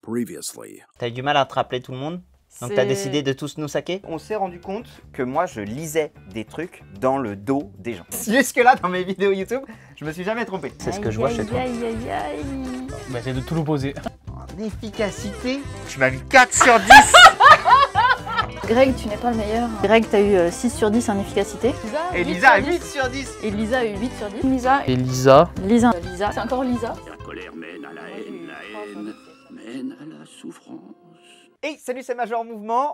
Previously. T'as eu du mal à te rappeler tout le monde? Donc t'as décidé de tous nous saquer? On s'est rendu compte que moi je lisais des trucs dans le dos des gens. Jusque là dans mes vidéos YouTube, je me suis jamais trompé. C'est ce que je vois chez toi. Bah c'est de tout l'opposé. En efficacité, tu m'as mis 4 sur 10. Greg, tu n'es pas le meilleur. Greg, t'as eu 6 sur 10 en efficacité. Et Lisa a 8 sur 10. Et Lisa a eu 8 sur 10. Lisa. Et Lisa. Lisa. Lisa. C'est encore Lisa. La colère mène à la haine mène à la souffrance. Et salut, c'est Major en Mouvement.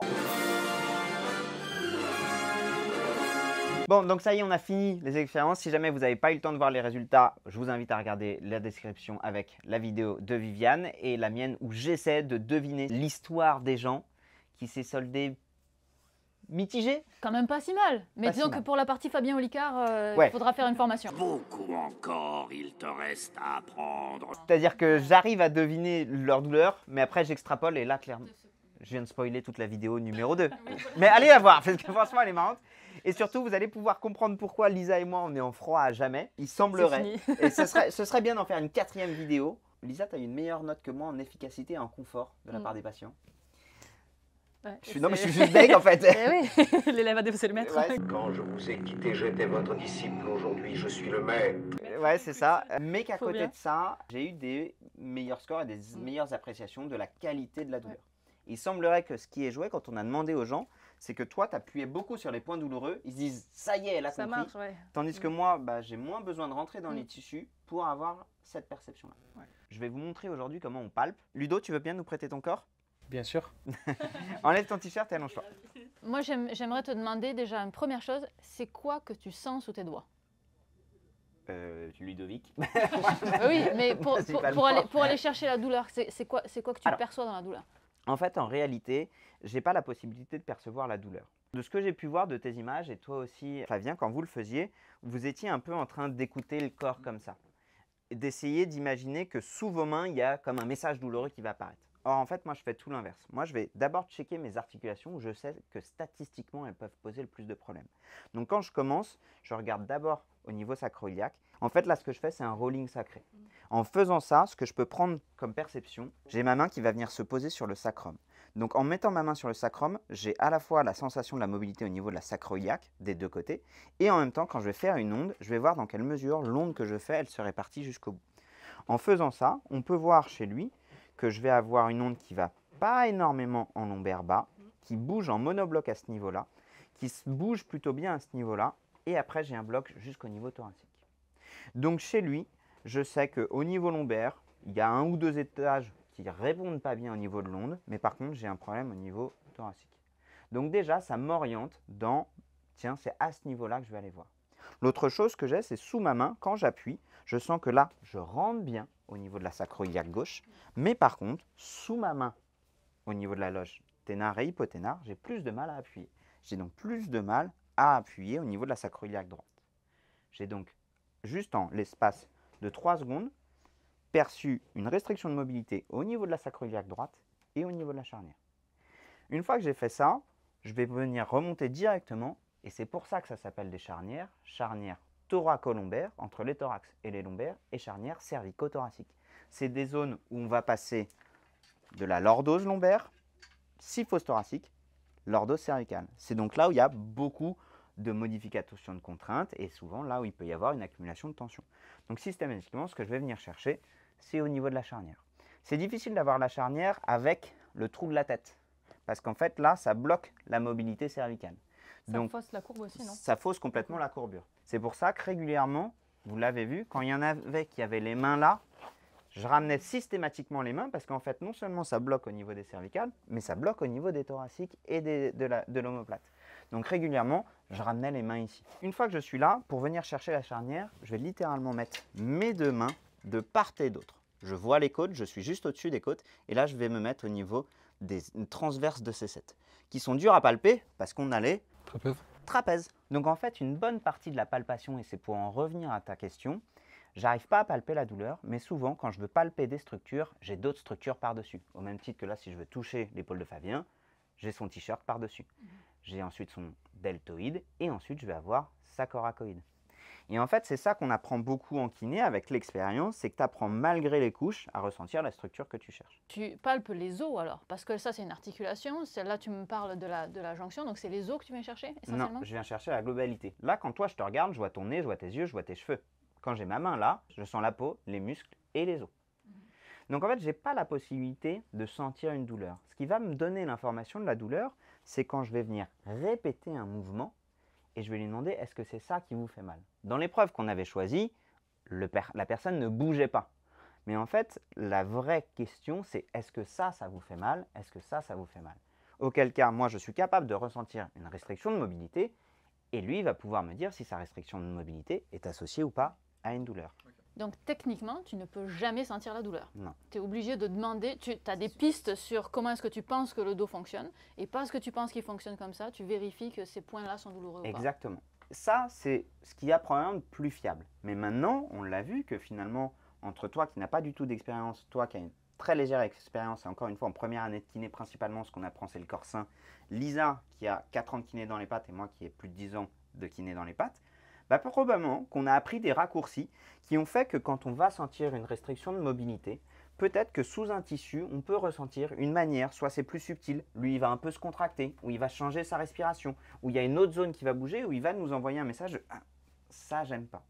Bon, donc ça y est, on a fini les expériences. Si jamais vous n'avez pas eu le temps de voir les résultats, je vous invite à regarder la description avec la vidéo de Viviane et la mienne où j'essaie de deviner l'histoire des gens qui s'est soldée mitigée. Quand même pas si mal. Mais Pas disons si que mal. pour la partie Fabien Olicard, Ouais. il faudra faire une formation. Beaucoup encore, il te reste à apprendre. C'est-à-dire que j'arrive à deviner leur douleur, mais après j'extrapole et là, clairement, je viens de spoiler toute la vidéo numéro 2. Mais allez la voir, parce que franchement, elle est marrante. Et surtout, vous allez pouvoir comprendre pourquoi Lisa et moi, on est en froid à jamais. Il semblerait. Et ce serait bien d'en faire une 4e vidéo. Lisa, tu as une meilleure note que moi en efficacité et en confort de la part des patients. Ouais, Non, mais je suis juste bègue en fait. Eh oui, l'élève a dépassé le maître. Ouais, Quand je vous ai quitté, j'étais votre disciple. Aujourd'hui, je suis le maître. ouais, c'est ça. Mais qu'à Faut côté bien. de ça, j'ai eu des meilleurs scores et des meilleures appréciations de la qualité de la douleur. Il semblerait que ce qui est joué, quand on a demandé aux gens, c'est que toi, tu appuyais beaucoup sur les points douloureux. Ils se disent, ça y est, elle a Ça compris. marche, ouais. Tandis que moi, bah, j'ai moins besoin de rentrer dans les tissus pour avoir cette perception-là. Ouais. Je vais vous montrer aujourd'hui comment on palpe. Ludo, tu veux bien nous prêter ton corps? Bien sûr. Enlève ton t-shirt et allonge-toi. Moi, j'aimerais te demander déjà une première chose, c'est quoi que tu sens sous tes doigts? Ludovic. Oui, mais pour Principalement. aller chercher la douleur, c'est quoi que tu Alors, perçois dans la douleur? En fait, en réalité, j'ai pas la possibilité de percevoir la douleur. De ce que j'ai pu voir de tes images, et toi aussi, Flavien, quand vous le faisiez, vous étiez un peu en train d'écouter le corps comme ça. Et d'essayer d'imaginer que sous vos mains, il y a comme un message douloureux qui va apparaître. Or, en fait, moi, je fais tout l'inverse. Moi, je vais d'abord checker mes articulations où je sais que statistiquement, elles peuvent poser le plus de problèmes. Donc, quand je commence, je regarde d'abord au niveau sacro-iliaque. En fait, là, ce que je fais, c'est un rolling sacré. En faisant ça, ce que je peux prendre comme perception, j'ai ma main qui va venir se poser sur le sacrum. Donc, en mettant ma main sur le sacrum, j'ai à la fois la sensation de la mobilité au niveau de la sacro-iliaque, des deux côtés, et en même temps, quand je vais faire une onde, je vais voir dans quelle mesure l'onde que je fais, elle se répartit jusqu'au bout. En faisant ça, on peut voir chez lui que je vais avoir une onde qui va pas énormément en lombaire bas, qui bouge en monobloc à ce niveau-là, qui se bouge plutôt bien à ce niveau-là, et après j'ai un bloc jusqu'au niveau thoracique. Donc chez lui, je sais qu'au niveau lombaire, il y a 1 ou 2 étages qui ne répondent pas bien au niveau de l'onde, mais par contre j'ai un problème au niveau thoracique. Donc déjà, ça m'oriente dans, tiens, c'est à ce niveau-là que je vais aller voir. L'autre chose que j'ai, c'est sous ma main, quand j'appuie, je sens que là, je rentre bien au niveau de la sacro-iliaque gauche, mais par contre, sous ma main, au niveau de la loge ténar et hypoténar, j'ai plus de mal à appuyer. J'ai donc plus de mal à appuyer au niveau de la sacro-iliaque droite. J'ai donc, juste en l'espace de 3 secondes, perçu une restriction de mobilité au niveau de la sacro-iliaque droite et au niveau de la charnière. Une fois que j'ai fait ça, je vais venir remonter directement, et c'est pour ça que ça s'appelle des charnières, charnières thoracolombaires, entre les thorax et les lombaires, et charnières cervico-thoraciques. C'est des zones où on va passer de la lordose lombaire, syphose thoracique, lordose cervicale. C'est donc là où il y a beaucoup de modifications de contraintes et souvent là où il peut y avoir une accumulation de tension. Donc systématiquement, ce que je vais venir chercher, c'est au niveau de la charnière. C'est difficile d'avoir la charnière avec le trou de la tête parce qu'en fait là, ça bloque la mobilité cervicale. Ça fausse la courbe aussi, non? Ça fausse complètement la courbure. C'est pour ça que régulièrement, vous l'avez vu, quand il y en avait qui avaient les mains là, je ramenais systématiquement les mains parce qu'en fait, non seulement ça bloque au niveau des cervicales, mais ça bloque au niveau des thoraciques et de l'omoplate. Donc régulièrement, je ramenais les mains ici. Une fois que je suis là, pour venir chercher la charnière, je vais littéralement mettre mes 2 mains de part et d'autre. Je vois les côtes, je suis juste au-dessus des côtes, et là je vais me mettre au niveau des transverses de C7, qui sont dures à palper parce qu'on a les trapèzes. Donc en fait, une bonne partie de la palpation, et c'est pour en revenir à ta question, j'arrive pas à palper la douleur, mais souvent, quand je veux palper des structures, j'ai d'autres structures par-dessus. Au même titre que là, si je veux toucher l'épaule de Fabien, j'ai son t-shirt par-dessus. J'ai ensuite son deltoïde, et ensuite, je vais avoir sa coracoïde. Et en fait, c'est ça qu'on apprend beaucoup en kiné avec l'expérience, c'est que tu apprends malgré les couches à ressentir la structure que tu cherches. Tu palpes les os alors, parce que ça c'est une articulation, là tu me parles de la jonction, donc c'est les os que tu viens chercher essentiellement? Non, je viens chercher la globalité. Là, quand toi, je te regarde, je vois ton nez, je vois tes yeux, je vois tes cheveux. Quand j'ai ma main là, je sens la peau, les muscles et les os. Donc en fait, je n'ai pas la possibilité de sentir une douleur. Ce qui va me donner l'information de la douleur, c'est quand je vais venir répéter un mouvement et je vais lui demander est-ce que c'est ça qui vous fait mal. Dans l'épreuve qu'on avait choisie, la personne ne bougeait pas. Mais en fait, la vraie question, c'est est-ce que ça vous fait mal? Est-ce que ça vous fait mal? Auquel cas, moi, je suis capable de ressentir une restriction de mobilité et lui, il va pouvoir me dire si sa restriction de mobilité est associée ou pas à une douleur. Donc techniquement, tu ne peux jamais sentir la douleur. Non. Tu es obligé de demander, tu as des pistes sur comment est-ce que tu penses que le dos fonctionne, et parce que tu penses qu'il fonctionne comme ça, tu vérifies que ces points-là sont douloureux ou pas. Exactement. Ça, c'est ce qui a probablement de plus fiable. Mais maintenant, on l'a vu que finalement, entre toi qui n'as pas du tout d'expérience, toi qui as une très légère expérience, et encore une fois, en première année de kiné, principalement, ce qu'on apprend, c'est le corps sain. Lisa, qui a 4 ans de kiné dans les pattes, et moi qui ai plus de 10 ans de kiné dans les pattes, bah, probablement qu'on a appris des raccourcis qui ont fait que quand on va sentir une restriction de mobilité, peut-être que sous un tissu, on peut ressentir une manière, soit c'est plus subtil, lui il va un peu se contracter, ou il va changer sa respiration, ou il y a une autre zone qui va bouger, ou il va nous envoyer un message de ah, ça j'aime pas.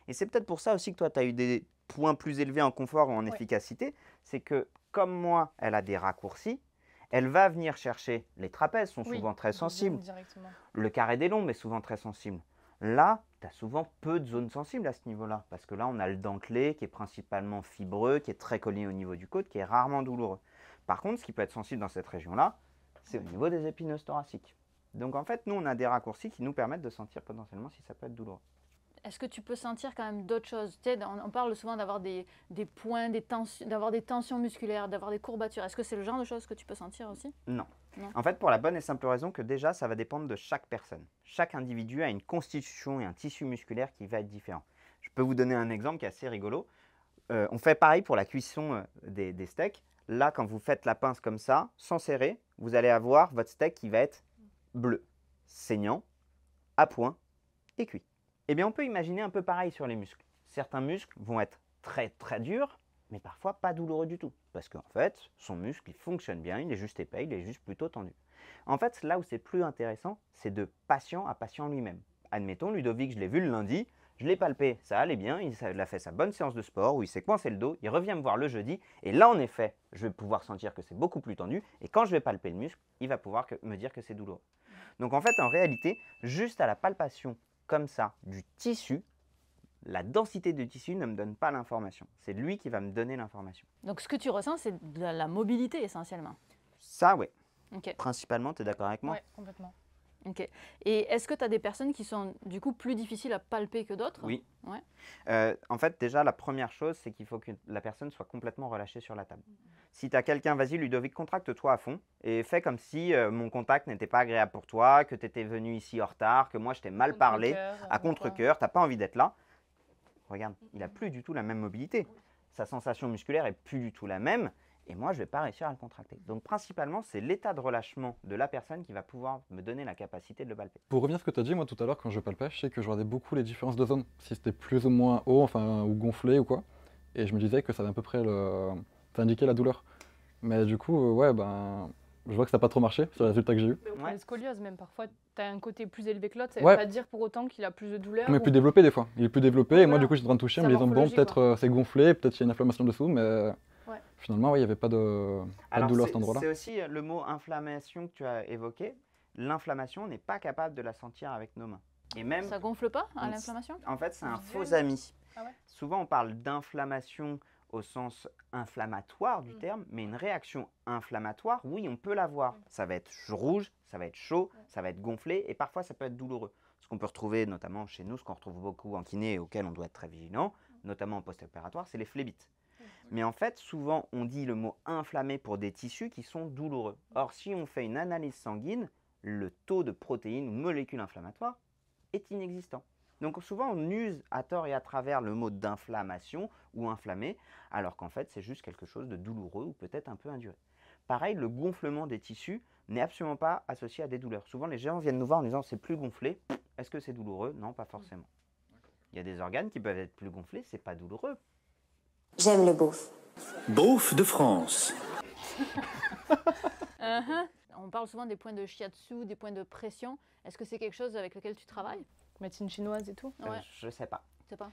Et c'est peut-être pour ça aussi que toi tu as eu des points plus élevés en confort ou en efficacité, c'est que comme moi, elle a des raccourcis, elle va venir chercher, les trapèzes sont souvent très sensibles, le carré des lombes est souvent très sensible. Là, tu as souvent peu de zones sensibles à ce niveau-là, parce que là, on a le dentelé qui est principalement fibreux, qui est très collé au niveau du côte, qui est rarement douloureux. Par contre, ce qui peut être sensible dans cette région-là, c'est au niveau des épineuses thoraciques. Donc en fait, nous, on a des raccourcis qui nous permettent de sentir potentiellement si ça peut être douloureux. Est-ce que tu peux sentir quand même d'autres choses? Tu sais, on parle souvent d'avoir des points, d'avoir des tensions musculaires, d'avoir des courbatures. Est-ce que c'est le genre de choses que tu peux sentir aussi? Non. Non. En fait, pour la bonne et simple raison que déjà, ça va dépendre de chaque personne. Chaque individu a une constitution et un tissu musculaire qui va être différent. Je peux vous donner un exemple qui est assez rigolo. On fait pareil pour la cuisson des steaks. Là, quand vous faites la pince comme ça, sans serrer, vous allez avoir votre steak qui va être bleu, saignant, à point et cuit. Eh bien, on peut imaginer un peu pareil sur les muscles. Certains muscles vont être très très durs, mais parfois pas douloureux du tout. Parce qu'en fait, son muscle, il fonctionne bien, il est juste épais, il est juste plutôt tendu. En fait, là où c'est plus intéressant, c'est de patient à patient lui-même. Admettons, Ludovic, je l'ai vu le lundi, je l'ai palpé, ça allait bien, il a fait sa bonne séance de sport où il s'est coincé le dos, il revient me voir le jeudi, et là, en effet, je vais pouvoir sentir que c'est beaucoup plus tendu, et quand je vais palper le muscle, il va pouvoir me dire que c'est douloureux. Donc en fait, en réalité, juste à la palpation comme ça du tissu, la densité du tissu ne me donne pas l'information. C'est lui qui va me donner l'information. Donc ce que tu ressens, c'est de la mobilité essentiellement. Ça, oui. Ok. Principalement, tu es d'accord avec moi? Oui, complètement. Ok. Et est-ce que tu as des personnes qui sont du coup plus difficiles à palper que d'autres? Oui. Ouais. En fait, déjà, la première chose, c'est qu'il faut que la personne soit complètement relâchée sur la table. Si tu as quelqu'un, vas-y Ludovic, contracte-toi à fond et fais comme si mon contact n'était pas agréable pour toi, que tu étais venu ici en retard, que moi je t'ai mal parlé, à contre-cœur, tu n'as pas envie d'être là. Regarde, il n'a plus du tout la même mobilité. Sa sensation musculaire est plus du tout la même. Et moi, je ne vais pas réussir à le contracter. Donc, principalement, c'est l'état de relâchement de la personne qui va pouvoir me donner la capacité de le palper. Pour revenir à ce que tu as dit, moi tout à l'heure, quand je palpais, je sais que je regardais beaucoup les différences de zones, si c'était plus ou moins haut, enfin, ou gonflé ou quoi. Et je me disais que ça avait à peu près ça indiquait la douleur. Mais du coup, ouais, ben, je vois que ça n'a pas trop marché sur les résultats que j'ai eu. Mais au point de scoliose, même parfois, tu as un côté plus élevé que l'autre, ça ne Ouais. veut pas dire pour autant qu'il a plus de douleur. Mais ou- plus développé des fois. Il est plus développé et moi Voilà. du coup j'étais en train de toucher en Sa me disant bon morphologie, peut-être c'est gonflé, peut-être qu'il y a une inflammation dessous, mais Ouais. finalement ouais, il n'y avait pas de douleur à cet endroit-là. c'est aussi le mot inflammation que tu as évoqué. L'inflammation, on n'est pas capable de la sentir avec nos mains. Et même, Ça gonfle pas à on- l'inflammation? en fait, c'est un Visuel. faux ami. Ah ouais. Souvent, on parle d'inflammation au sens inflammatoire du terme, mais une réaction inflammatoire, oui, on peut l'avoir. Ça va être rouge, ça va être chaud, ça va être gonflé, et parfois ça peut être douloureux. Ce qu'on peut retrouver notamment chez nous, ce qu'on retrouve beaucoup en kiné et auquel on doit être très vigilant, notamment en post-opératoire, c'est les phlébites. Mais en fait, souvent, on dit le mot inflammé pour des tissus qui sont douloureux. Or, si on fait une analyse sanguine, le taux de protéines ou molécules inflammatoires est inexistant. Donc souvent, on use à tort et à travers le mot d'inflammation ou inflammé, alors qu'en fait, c'est juste quelque chose de douloureux ou peut-être un peu induré. Pareil, le gonflement des tissus n'est absolument pas associé à des douleurs. Souvent, les gens viennent nous voir en disant « c'est plus gonflé ». Est-ce que c'est douloureux? Non, pas forcément. Il y a des organes qui peuvent être plus gonflés, c'est pas douloureux. J'aime le beauf. Beauf de France. On parle souvent des points de shiatsu, des points de pression. Est-ce que c'est quelque chose avec lequel tu travailles? Médecine chinoise et tout. Ouais, Je sais pas. je sais pas.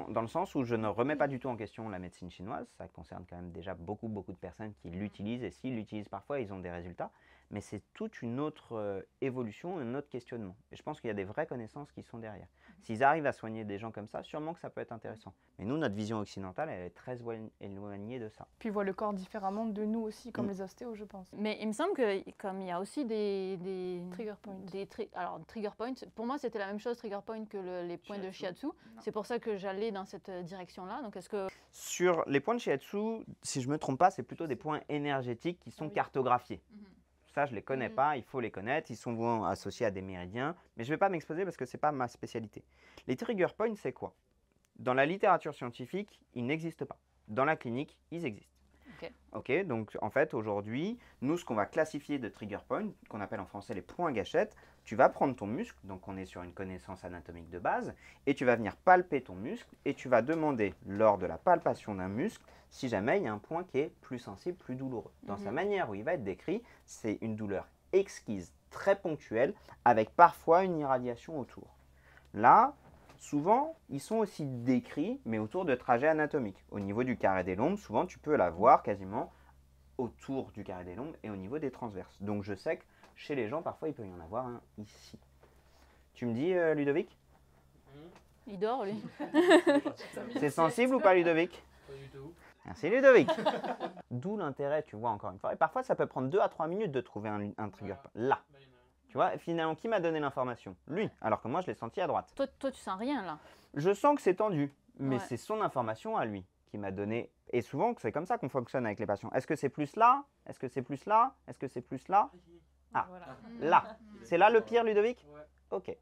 Dans le sens où je ne remets pas du tout en question la médecine chinoise, ça concerne quand même déjà beaucoup de personnes qui l'utilisent, et s'ils l'utilisent parfois, ils ont des résultats, mais c'est toute une autre évolution, un autre questionnement. Et je pense qu'il y a des vraies connaissances qui sont derrière. S'ils arrivent à soigner des gens comme ça, sûrement que ça peut être intéressant. Mais nous, notre vision occidentale, elle est très éloignée de ça. Puis ils voient le corps différemment de nous aussi, comme les ostéos, je pense. Mais il me semble que comme il y a aussi des Trigger point. alors trigger point, pour moi c'était la même chose trigger point que les points de shiatsu. C'est pour ça que j'allais dans cette direction-là. Donc est-ce que Sur les points de shiatsu, si je ne me trompe pas, c'est plutôt des points énergétiques qui sont cartographiés. Ça, je ne les connais pas, il faut les connaître. Ils sont souvent associés à des méridiens. Mais je ne vais pas m'exposer parce que ce n'est pas ma spécialité. Les trigger points, c'est quoi? Dans la littérature scientifique, ils n'existent pas. Dans la clinique, ils existent. Ok, donc en fait, aujourd'hui, nous, ce qu'on va classifier de trigger point, qu'on appelle en français les points gâchettes, tu vas prendre ton muscle, donc on est sur une connaissance anatomique de base, et tu vas venir palper ton muscle, et tu vas demander, lors de la palpation d'un muscle, si jamais il y a un point qui est plus sensible, plus douloureux. Dans sa manière où il va être décrit, c'est une douleur exquise, très ponctuelle, avec parfois une irradiation autour. Là, souvent, ils sont aussi décrits, mais autour de trajets anatomiques. Au niveau du carré des lombes, souvent, tu peux la voir quasiment autour du carré des lombes et au niveau des transverses. Donc, je sais que chez les gens, parfois, il peut y en avoir un ici. Tu me dis, Ludovic? il dort lui? C'est sensible ou pas, Ludovic? Pas du tout. Merci, Ludovic. D'où l'intérêt, tu vois, encore une fois. Et parfois, ça peut prendre 2 à 3 minutes de trouver un trigger point. Là. Tu vois, finalement, qui m'a donné l'information? Lui, alors que moi, je l'ai senti à droite. Toi tu sens rien là? Je sens que c'est tendu, mais Ouais. c'est son information à lui qui m'a donné. Et souvent, c'est comme ça qu'on fonctionne avec les patients. Est-ce que c'est plus là? Est-ce que c'est plus là? Est-ce que c'est plus là? Ah, Voilà. là. C'est là le pire, Ludovic? Ouais. Ok.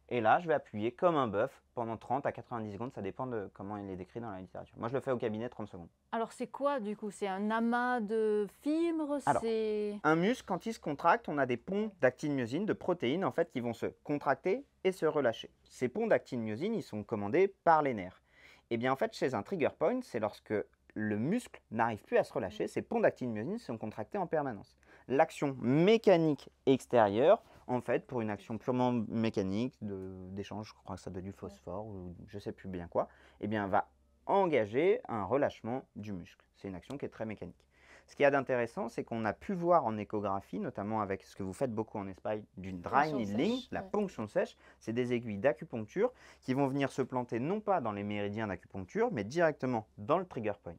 Et là, je vais appuyer comme un bœuf pendant 30 à 90 secondes. Ça dépend de comment il est décrit dans la littérature. Moi, je le fais au cabinet 30 secondes. Alors c'est quoi du coup? C'est un amas de fibres? Alors, C'est Un muscle, quand il se contracte, on a des ponts d'actine-myosine, de protéines, en fait, qui vont se contracter et se relâcher. Ces ponts d'actine-myosine, ils sont commandés par les nerfs. Et bien, en fait, chez un trigger point, c'est lorsque le muscle n'arrive plus à se relâcher, ces ponts d'actine-myosine sont contractés en permanence. L'action mécanique extérieure, en fait, pour une action purement mécanique, d'échange, je crois que ça doit être du phosphore ou je ne sais plus bien quoi, eh bien, va engager un relâchement du muscle. C'est une action qui est très mécanique. Ce qu'il y a d'intéressant, c'est qu'on a pu voir en échographie, notamment avec ce que vous faites beaucoup en Espagne, du dry Ponction needling, sèche, la ouais. ponction sèche. C'est des aiguilles d'acupuncture qui vont venir se planter non pas dans les méridiens d'acupuncture, mais directement dans le trigger point.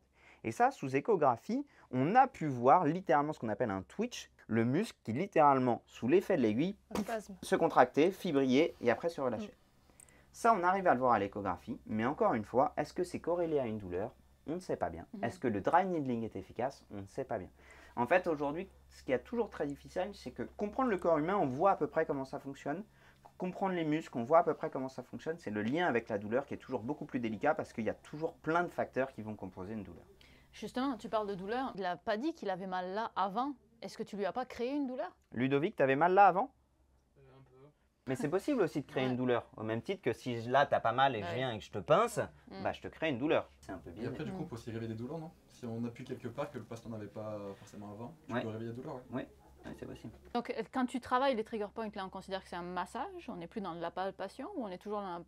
Et ça, sous échographie, on a pu voir littéralement ce qu'on appelle un twitch, le muscle qui littéralement, sous l'effet de l'aiguille, Un spasme. se contracter, fibriller et après se relâcher. Ça, on arrive à le voir à l'échographie, mais encore une fois, est-ce que c'est corrélé à une douleur? On ne sait pas bien. Est-ce que le dry needling est efficace? On ne sait pas bien. En fait, aujourd'hui, ce qui est toujours très difficile, c'est que comprendre le corps humain, on voit à peu près comment ça fonctionne. Comprendre les muscles, on voit à peu près comment ça fonctionne. C'est le lien avec la douleur qui est toujours beaucoup plus délicat parce qu'il y a toujours plein de facteurs qui vont composer une douleur. justement, tu parles de douleur. Il n'a pas dit qu'il avait mal là avant. Est-ce que tu lui as pas créé une douleur? Ludovic, t'avais mal là avant? Un peu. Mais c'est possible aussi de créer Ouais. une douleur. Au même titre que si là, t'as pas mal et je Ouais. viens et que je te pince, Mm. bah, je te crée une douleur. C'est un peu Et bien. après, du coup, on peut aussi réveiller des douleurs, non? Si on appuie quelque part que le patient n'avait pas forcément avant, tu Ouais. peux réveiller des douleurs, ouais. Oui, c'est possible. Donc quand tu travailles les trigger points, là on considère que c'est un massage, on n'est plus dans la palpation ou on est toujours dans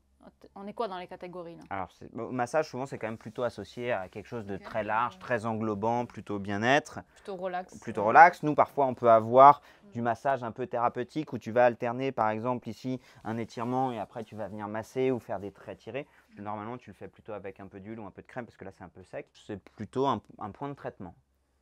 on est quoi dans les catégories là? Alors, au massage, souvent, c'est quand même plutôt associé à quelque chose de très large, très englobant, plutôt bien-être, Plutôt relax. plutôt relax. Nous, parfois, on peut avoir du massage un peu thérapeutique où tu vas alterner, par exemple, ici, un étirement et après, tu vas venir masser ou faire des traits tirés. Normalement, tu le fais plutôt avec un peu d'huile ou un peu de crème parce que là, c'est un peu sec. C'est plutôt un point de traitement.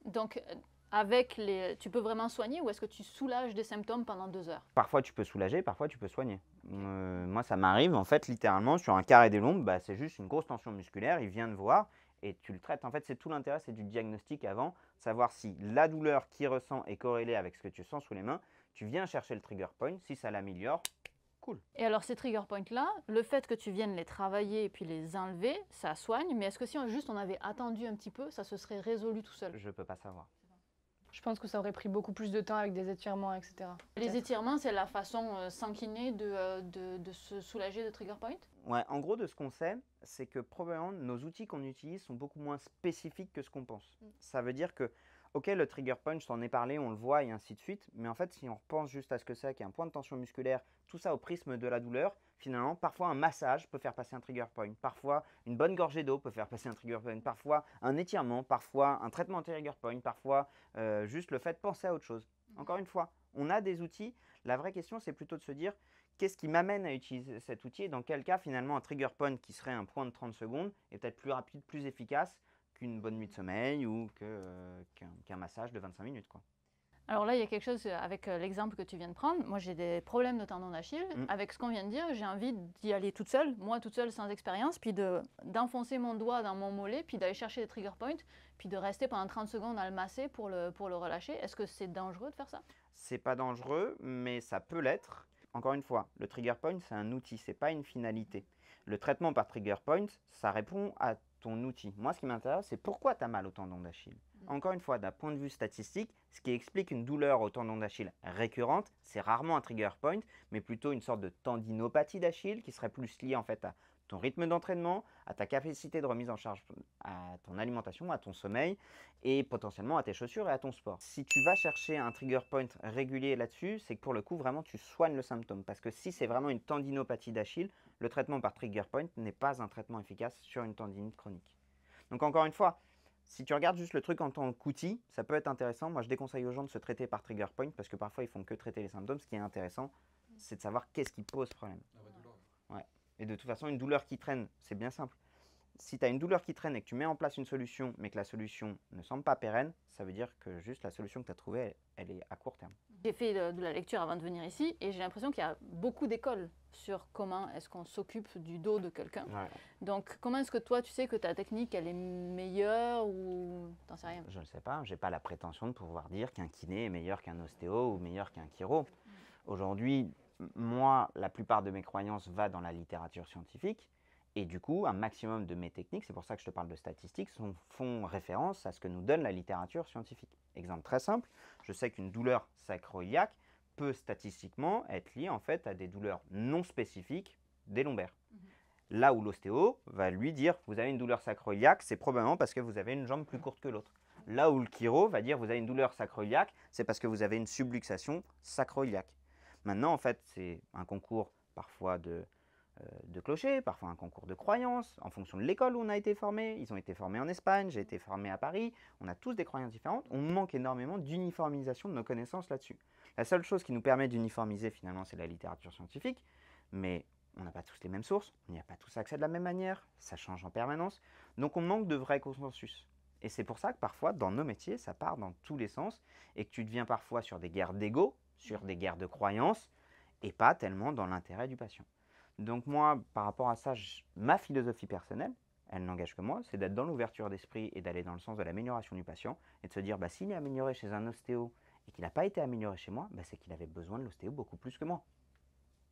Donc avec les, tu peux vraiment soigner ou est-ce que tu soulages des symptômes pendant 2 heures? Parfois, tu peux soulager, parfois, tu peux soigner. Moi, ça m'arrive, en fait, littéralement, sur un carré des lombes, bah, c'est juste une grosse tension musculaire, il vient te voir et tu le traites. En fait, c'est tout l'intérêt, c'est du diagnostic avant, savoir si la douleur qu'il ressent est corrélée avec ce que tu sens sous les mains. Tu viens chercher le trigger point, si ça l'améliore, cool. Et alors ces trigger points là, le fait que tu viennes les travailler et puis les enlever, ça soigne, mais est-ce que si on avait attendu un petit peu, ça se serait résolu tout seul? Je peux pas savoir. Je pense que ça aurait pris beaucoup plus de temps avec des étirements, etc. Les étirements, c'est la façon sans kiné de se soulager de trigger point? Ouais, en gros, de ce qu'on sait, c'est que probablement nos outils qu'on utilise sont beaucoup moins spécifiques que ce qu'on pense. Ça veut dire que, ok, le trigger point, je t'en ai parlé, on le voit et ainsi de suite, mais en fait, si on repense juste à ce que c'est, qu'il y a un point de tension musculaire, tout ça au prisme de la douleur, finalement, parfois un massage peut faire passer un trigger point, parfois une bonne gorgée d'eau peut faire passer un trigger point, parfois un étirement, parfois un traitement trigger point, parfois juste le fait de penser à autre chose. Encore une fois, on a des outils. La vraie question, c'est plutôt de se dire, qu'est-ce qui m'amène à utiliser cet outil et dans quel cas, finalement, un trigger point qui serait un point de 30 secondes est peut-être plus rapide, plus efficace qu'une bonne nuit de sommeil ou qu'un massage de 25 minutes, quoi. Alors là, il y a quelque chose avec l'exemple que tu viens de prendre. Moi, j'ai des problèmes de tendon d'Achille. Avec ce qu'on vient de dire, j'ai envie d'y aller toute seule, moi toute seule sans expérience, puis d'enfoncer mon doigt dans mon mollet, puis d'aller chercher des trigger points, puis de rester pendant 30 secondes à le masser pour le relâcher. Est-ce que c'est dangereux de faire ça? C'est pas dangereux, mais ça peut l'être. Encore une fois, le trigger point, c'est un outil, c'est pas une finalité. Le traitement par trigger point, ça répond à ton outil. Moi, ce qui m'intéresse, c'est pourquoi tu as mal au tendon d'Achille. Encore une fois, d'un point de vue statistique, ce qui explique une douleur au tendon d'Achille récurrente, c'est rarement un trigger point, mais plutôt une sorte de tendinopathie d'Achille qui serait plus liée en fait à ton rythme d'entraînement, à ta capacité de remise en charge, à ton alimentation, à ton sommeil et potentiellement à tes chaussures et à ton sport. Si tu vas chercher un trigger point régulier là-dessus, c'est que pour le coup, vraiment, tu soignes le symptôme. Parce que si c'est vraiment une tendinopathie d'Achille, le traitement par trigger point n'est pas un traitement efficace sur une tendinite chronique. Donc encore une fois, si tu regardes juste le truc en tant qu'outil, ça peut être intéressant. Moi, je déconseille aux gens de se traiter par trigger point parce que parfois, ils font que traiter les symptômes. Ce qui est intéressant, c'est de savoir qu'est-ce qui pose problème. Ouais. Et de toute façon, une douleur qui traîne, c'est bien simple. Si tu as une douleur qui traîne et que tu mets en place une solution, mais que la solution ne semble pas pérenne, ça veut dire que juste la solution que tu as trouvée, elle est à court terme. J'ai fait de la lecture avant de venir ici et j'ai l'impression qu'il y a beaucoup d'écoles sur comment est-ce qu'on s'occupe du dos de quelqu'un. Ouais. Donc, comment est-ce que toi, tu sais que ta technique, elle est meilleure ou t'en sais rien? Je ne sais pas, je n'ai pas la prétention de pouvoir dire qu'un kiné est meilleur qu'un ostéo ou meilleur qu'un chiro. Aujourd'hui, moi, la plupart de mes croyances va dans la littérature scientifique. Et du coup, un maximum de mes techniques, c'est pour ça que je te parle de statistiques, font référence à ce que nous donne la littérature scientifique. Exemple très simple, je sais qu'une douleur sacro-iliaque peut statistiquement être liée en fait à des douleurs non spécifiques des lombaires. Là où l'ostéo va lui dire, vous avez une douleur sacro-iliaque, c'est probablement parce que vous avez une jambe plus courte que l'autre. Là où le chiro va dire, vous avez une douleur sacro-iliaque, c'est parce que vous avez une subluxation sacro-iliaque. Maintenant, en fait, c'est un concours parfois de clocher, parfois un concours de croyances, en fonction de l'école où on a été formé. Ils ont été formés en Espagne, j'ai été formé à Paris. On a tous des croyances différentes. On manque énormément d'uniformisation de nos connaissances là-dessus. La seule chose qui nous permet d'uniformiser finalement, c'est la littérature scientifique, mais on n'a pas tous les mêmes sources, on n'y a pas tous accès de la même manière, ça change en permanence. Donc on manque de vrai consensus. Et c'est pour ça que parfois, dans nos métiers, ça part dans tous les sens et que tu deviens parfois sur des guerres d'ego, sur des guerres de croyances, et pas tellement dans l'intérêt du patient. Donc moi, par rapport à ça, ma philosophie personnelle, elle n'engage que moi, c'est d'être dans l'ouverture d'esprit et d'aller dans le sens de l'amélioration du patient et de se dire, s'il est amélioré chez un ostéo et qu'il n'a pas été amélioré chez moi, c'est qu'il avait besoin de l'ostéo beaucoup plus que moi.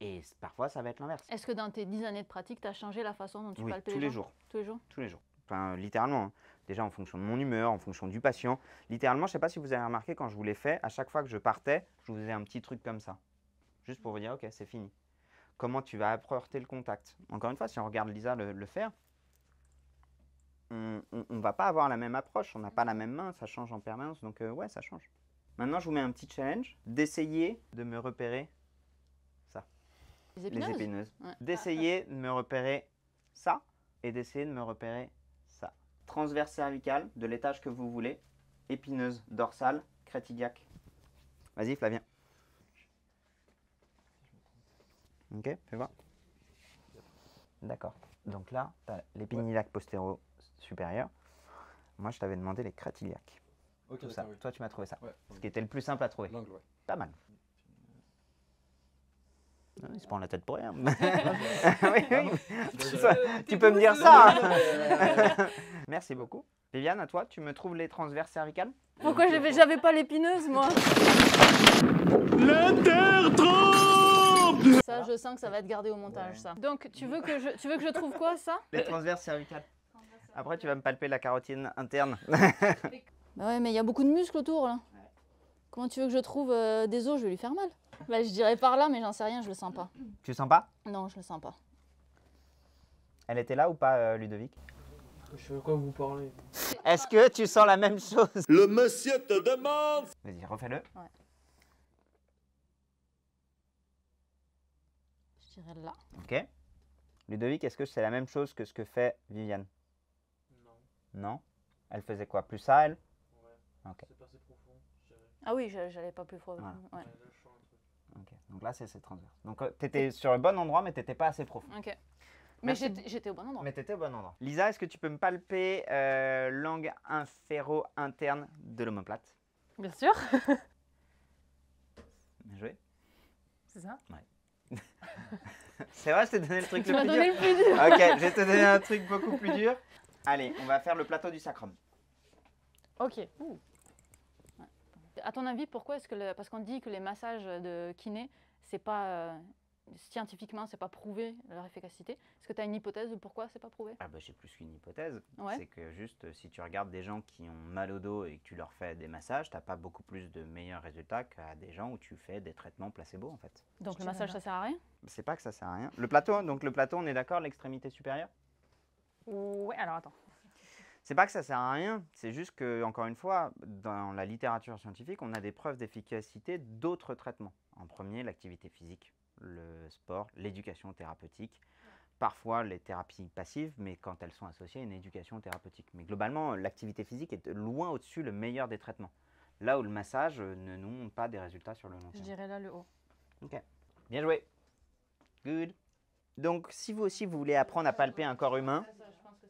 Et parfois, ça va être l'inverse. Est-ce que dans tes 10 années de pratique, tu as changé la façon dont tu palpes tous les les gens? jours. Tous les jours? Tous les jours. Enfin, littéralement. Hein. Déjà en fonction de mon humeur, en fonction du patient. Littéralement, je ne sais pas si vous avez remarqué, quand je vous l'ai fait, à chaque fois que je partais, je vous faisais un petit truc comme ça. Juste pour vous dire, ok, c'est fini. Comment tu vas apporter le contact. Encore une fois, si on regarde Lisa le faire, on ne va pas avoir la même approche, on n'a pas la même main, ça change en permanence, donc ouais, ça change. Maintenant, je vous mets un petit challenge d'essayer de me repérer ça. Les épineuses? Les épineuses. Ouais. D'essayer de me repérer ça et d'essayer de me repérer ça. Transverse cervical, de l'étage que vous voulez, épineuse dorsale, crête iliaque. Vas-y, Flavien. Ok, fais voir. D'accord. Donc là, tu as l'épine iliaque postéro supérieur. Moi, je t'avais demandé les crêtes iliaques. Ok, Tout ça. oui. Toi, tu m'as trouvé ça. Ouais, Ce qui était le plus simple à trouver. l'angle, ouais. Pas mal. Il se prend la tête pour rien. Oui, oui. Tu peux me dire ça. Hein. Merci beaucoup. Viviane, à toi, tu me trouves les transverses cervicales? Pourquoi j'avais pas l'épineuse, moi? Ça, je sens que ça va être gardé au montage, ça. Donc, tu veux que je trouve quoi, ça? Les transverses cervicales. Après, tu vas me palper la carotide interne. Bah ouais, mais il y a beaucoup de muscles autour, là. Comment tu veux que je trouve des os? Je vais lui faire mal. Bah, je dirais par là, mais j'en sais rien, je le sens pas. Tu le sens pas? Non, je le sens pas. Elle était là ou pas, Ludovic? Je sais de quoi vous parlez. Est-ce que tu sens la même chose? Le monsieur te demande. Vas-y, refais-le. Ouais. Je dirais là. Ok. Ludovic, est-ce que c'est la même chose que ce que fait Viviane? Non. Non? Elle faisait quoi? Plus ça, elle? Ouais. Ok. C'est pas assez profond, je dirais. Ah oui, j'allais pas plus profond. Voilà. Ouais. Là, je sens un truc. Ok. Donc là, c'est transverse. Donc tu étais sur le bon endroit, mais tu n'étais pas assez profond. Ok. Mais Merci. j'étais au bon endroit. Mais tu étais au bon endroit. Lisa, est-ce que tu peux me palper l'angle inféro-interne de l'omoplate? Bien sûr. Bien joué. C'est ça. C'est vrai, je t'ai donné le truc Tu le m'as plus donné dur. le plus dur. Ok, je vais te donner un truc beaucoup plus dur. Allez, on va faire le plateau du sacrum. Ok. À ton avis, pourquoi est-ce que parce qu'on dit que les massages de kiné, c'est pas scientifiquement, c'est pas prouvé leur efficacité. Est-ce que tu as une hypothèse de pourquoi c'est pas prouvé? Ah bah j'ai plus qu'une hypothèse. Ouais. C'est que juste si tu regardes des gens qui ont mal au dos et que tu leur fais des massages, t'as pas beaucoup plus de meilleurs résultats qu'à des gens où tu fais des traitements placebo en fait. Donc Je le dirais massage, là. ça sert à rien? C'est pas que ça sert à rien. Le plateau, on est d'accord, l'extrémité supérieure? Ouais, alors attends. C'est pas que ça sert à rien, c'est juste que, encore une fois, dans la littérature scientifique, on a des preuves d'efficacité d'autres traitements. En premier, l'activité physique, le sport, l'éducation thérapeutique, parfois les thérapies passives, mais quand elles sont associées à une éducation thérapeutique. Mais globalement, l'activité physique est loin au-dessus le meilleur des traitements. Là où le massage ne nous montre pas des résultats sur le long Je terme. dirais là le haut. Ok, bien joué. Good. Donc, si vous aussi vous voulez apprendre à palper un corps humain,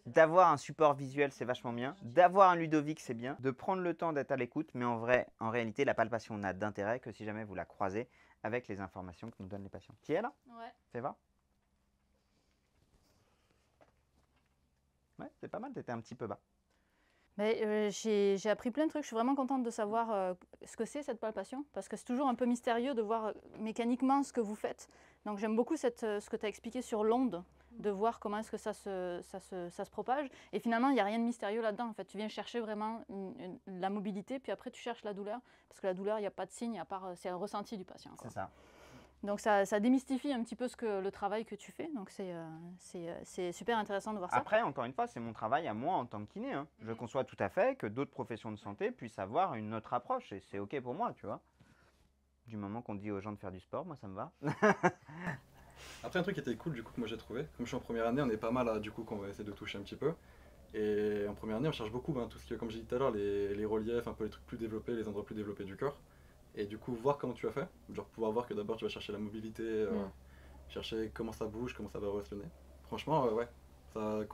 d'avoir un support visuel, c'est vachement bien. D'avoir un Ludovic, c'est bien. De prendre le temps d'être à l'écoute, mais en réalité, la palpation n'a d'intérêt que si jamais vous la croisez avec les informations que nous donnent les patients. Tu es là? Ouais. Fais voir. Ouais, c'est pas mal, t'étais un petit peu bas. Mais j'ai appris plein de trucs. Je suis vraiment contente de savoir ce que c'est cette palpation, parce que c'est toujours un peu mystérieux de voir mécaniquement ce que vous faites. Donc j'aime beaucoup ce que tu as expliqué sur l'onde, de voir comment est-ce que ça se propage. Et finalement, il n'y a rien de mystérieux là-dedans. En fait, tu viens chercher vraiment la mobilité, puis après tu cherches la douleur, parce que la douleur, il n'y a pas de signe, à part c'est un ressenti du patient, quoi. C'est ça. Donc ça démystifie un petit peu le travail que tu fais. Donc c'est super intéressant de voir ça. Après, encore une fois, c'est mon travail à moi en tant que kiné. Hein. Je conçois tout à fait que d'autres professions de santé puissent avoir une autre approche. Et c'est OK pour moi, tu vois. Du moment qu'on dit aux gens de faire du sport, moi, ça me va. Après, un truc qui était cool, du coup, que moi j'ai trouvé, comme je suis en première année, on est pas mal à, du coup, qu'on va essayer de toucher un petit peu. Et en première année, on cherche beaucoup tout ce qui est, comme j'ai dit tout à l'heure, les reliefs, un peu les trucs plus développés, les endroits plus développés du corps. Et du coup, voir comment tu as fait, genre pouvoir voir que d'abord tu vas chercher la mobilité, chercher comment ça bouge, comment ça va relationner. Franchement, ouais, ça a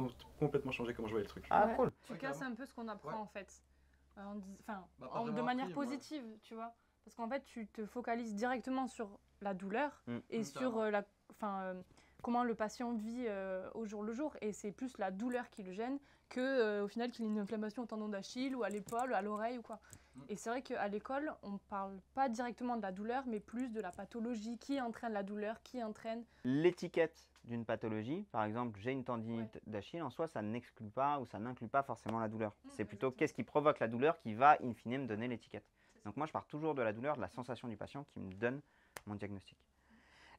complètement changé comment je voyais le truc. Ah, Ouais. cool. Tu casses un peu ce qu'on apprend Ouais. en fait. Enfin, Bah, pas de vraiment manière appris, moi. positive, tu vois. Parce qu'en fait, tu te focalises directement sur la douleur et sur comment le patient vit au jour le jour. Et c'est plus la douleur qui le gêne que au final qu'il ait une inflammation au tendon d'Achille ou à l'épaule, à l'oreille ou quoi. Et c'est vrai qu'à l'école, on parle pas directement de la douleur, mais plus de la pathologie, qui entraîne la douleur, qui entraîne... L'étiquette d'une pathologie, par exemple, j'ai une tendinite d'Achille, en soi, ça n'exclut pas ou ça n'inclut pas forcément la douleur. C'est plutôt qu'est-ce qui provoque la douleur qui va, in fine, me donner l'étiquette. Donc moi, je pars toujours de la douleur, de la sensation du patient qui me donne mon diagnostic.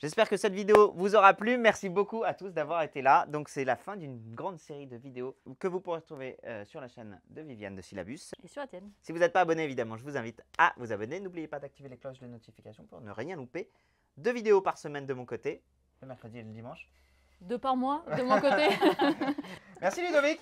J'espère que cette vidéo vous aura plu. Merci beaucoup à tous d'avoir été là. Donc c'est la fin d'une grande série de vidéos que vous pourrez retrouver sur la chaîne de Viviane de Syllabus. Et sur la tienne. Si vous n'êtes pas abonné, évidemment, je vous invite à vous abonner. N'oubliez pas d'activer les cloches de notification pour ne rien louper. 2 vidéos par semaine de mon côté, le mercredi et le dimanche. 2 par mois de mon côté. Merci Ludovic.